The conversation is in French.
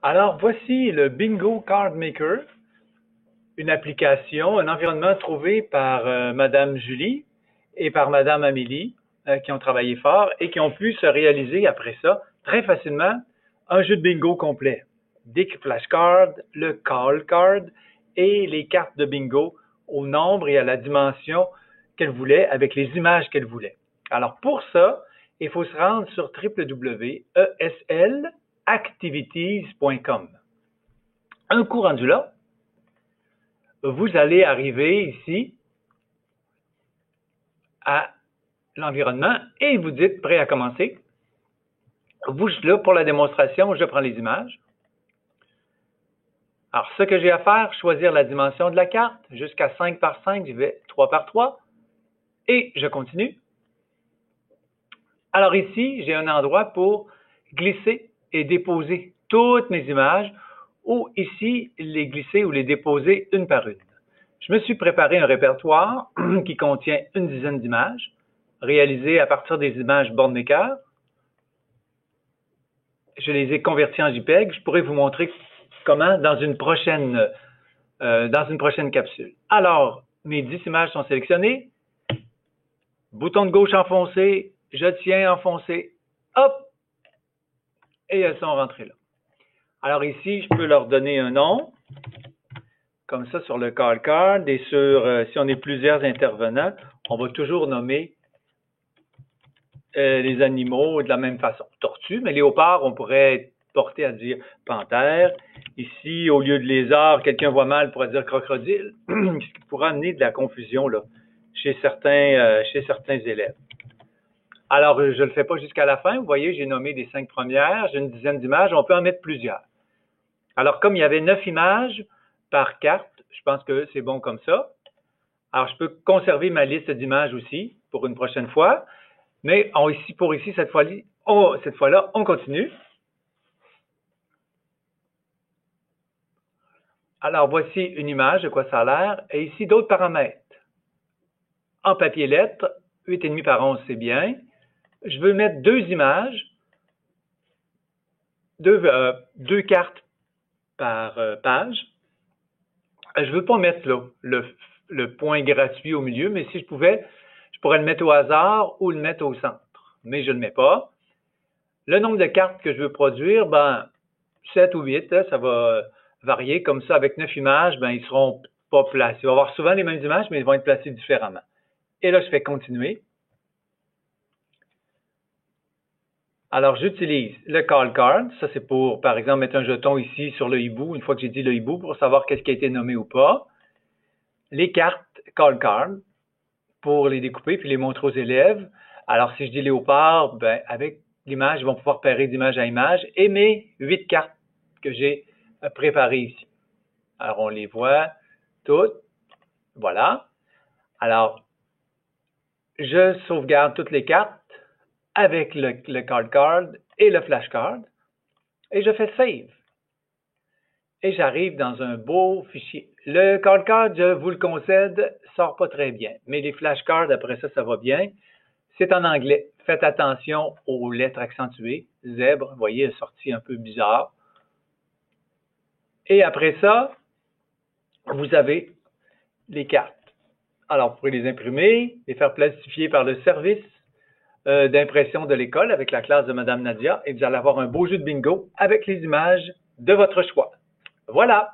Alors, voici le Bingo Card Maker, une application, un environnement trouvé par Madame Julie et par Madame Amélie, qui ont travaillé fort et qui ont pu se réaliser après ça, très facilement, un jeu de bingo complet. Des flashcards, le call card et les cartes de bingo au nombre et à la dimension qu'elle voulait avec les images qu'elle voulait. Alors, pour ça, il faut se rendre sur www.eslactivities.com. Un coup rendu là, vous allez arriver ici à l'environnement et vous dites prêt à commencer. Vous, là, pour la démonstration, je prends les images. Alors, ce que j'ai à faire, choisir la dimension de la carte. Jusqu'à 5 par 5, je vais 3 par 3. Et je continue. Alors ici, j'ai un endroit pour glisser et déposer toutes mes images ou ici, les glisser ou les déposer une par une. Je me suis préparé un répertoire qui contient une dizaine d'images réalisées à partir des images BoardMaker. Je les ai converties en JPEG. Je pourrais vous montrer comment dans une prochaine capsule. Alors, mes 10 images sont sélectionnées. Bouton de gauche enfoncé, je tiens enfoncé, hop, et elles sont rentrées là. Alors ici, je peux leur donner un nom, comme ça sur le call card, et sur, si on est plusieurs intervenants, on va toujours nommer les animaux de la même façon. Tortue, mais léopard, on pourrait être porté à dire panthère. Ici, au lieu de lézard, quelqu'un voit mal pourrait dire crocodile, ce qui pourrait amener de la confusion là, chez certains élèves. Alors, je ne le fais pas jusqu'à la fin. Vous voyez, j'ai nommé les 5 premières, j'ai une dizaine d'images, on peut en mettre plusieurs. Alors, comme il y avait 9 images par carte, je pense que c'est bon comme ça. Alors, je peux conserver ma liste d'images aussi pour une prochaine fois. Mais cette fois-là, on continue. Alors, voici une image de quoi ça a l'air. Et ici, d'autres paramètres. En papier lettre, 8,5 par 11, c'est bien. Je veux mettre 2 images, deux cartes par page. Je ne veux pas mettre là, le point gratuit au milieu, mais si je pouvais, je pourrais le mettre au hasard ou le mettre au centre. Mais je ne le mets pas. Le nombre de cartes que je veux produire, 7 ou 8, ça va varier. Comme ça, avec 9 images, ils ne seront pas placés. Il va y avoir souvent les mêmes images, mais ils vont être placés différemment. Et là, je fais continuer. Alors, j'utilise le call card. Ça, c'est pour, par exemple, mettre un jeton ici sur le hibou, une fois que j'ai dit le hibou, pour savoir qu'est-ce qui a été nommé ou pas. Les cartes call card pour les découper puis les montrer aux élèves. Alors, si je dis léopard, avec l'image, ils vont pouvoir pairer d'image à image et mes 8 cartes que j'ai préparées ici. Alors, on les voit toutes. Voilà. Alors, je sauvegarde toutes les cartes avec le call card et le flashcard et je fais save. Et j'arrive dans un beau fichier. Le call card, je vous le concède, sort pas très bien. Mais les flashcards, après ça, ça va bien. C'est en anglais. Faites attention aux lettres accentuées. Zèbre, vous voyez, est sorti un peu bizarre. Et après ça, vous avez les cartes. Alors, vous pourrez les imprimer, les faire plastifier par le service d'impression de l'école avec la classe de Mme Nadia et vous allez avoir un beau jeu de bingo avec les images de votre choix. Voilà!